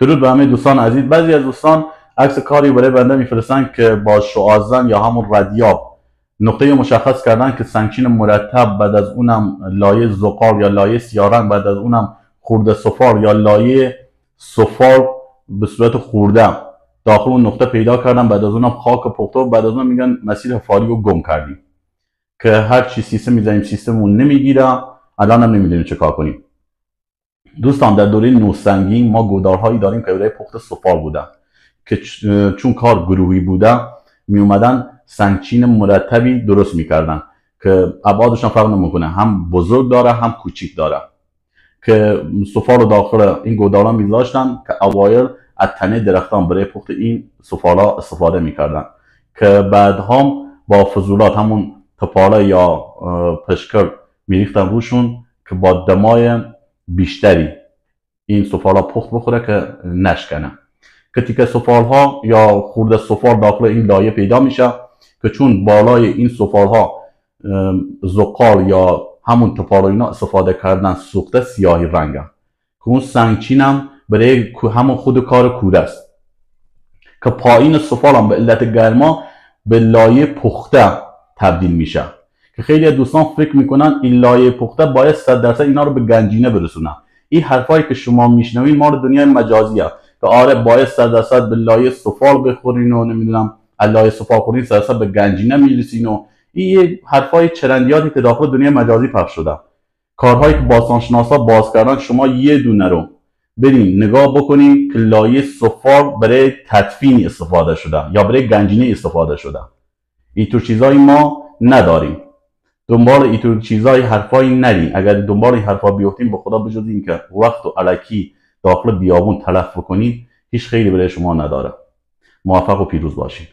درود به همه دوستان عزیز. بعضی از دوستان عکس کاری برای بنده میفرستن که با شعاع‌زن یا همون ردیاب نقطه مشخص کردن که سنگچین مرتب، بعد از اونم لایه زغال یا لایه سیارنگ، بعد از اونم خورده سفال یا لایه سفال به صورت خورده داخل اون نقطه پیدا کردن، بعد از اونم خاک پخته، بعد از اونم میگن مسیر حفاری رو گم کردیم که هر چی سیستم میزنیم سیستممون نمیگیره. الان هم نمیدونیم چه کار کنیم. دوستان در دوره نوسنگی ما گودارهایی داریم که برای پخت سفال بودن که چون کار گروهی بوده می اومدن سنگچین مرتبی درست میکردن که ابعادش هم فرق نمیکنه، هم بزرگ داره هم کوچیک داره، که سفال رو داخل این گودارها میذاشتن که اوایل از تنه درختان برای پخت این سفالا استفاده میکردن که بعدها با فضولات همون تپاله یا پشکر میریختن روشون که با دمای بیشتری این سفال ها پخت بخوره که نشکنه. که تیکه سفال ها یا خورده سفال داخل این لایه پیدا میشه که چون بالای این سفال ها زغال یا همون تپاله اینا استفاده کردن سوخته سیاهی رنگه، که اون سنگچین هم برای همون خود کار کوره است که پایین سفال هم به علت گرما به لایه پخته تبدیل میشه. که خیلی دوستان فکر میکنن این لایه پخته باید 100% اینا رو به گنجینه برسونن. این حرفایی که شما میشنوین مال دنیای مجازیه که آره باید 100% به لایه سفال بخورین و نمیدونم لایه سفال خورین 100% به گنجینه میرسین و این حرفای چرندیاتی که داخل دنیای مجازی پخش شده. کارهایی که باستانشناسا باز کردن شما یه دونه رو برین نگاه بکنین که لایه سفال برای تدفین استفاده شده یا برای گنجینه استفاده شده. اینطور چیزایی ما نداریم. دنبال اینطور چیزای حرفایی نرین. اگر دنبال این حرفا بیفتین به خدا بجز این که وقت و الکی داخل بیابون تلف بکنین هیچ خیلی برای شما نداره. موفق و پیروز باشید.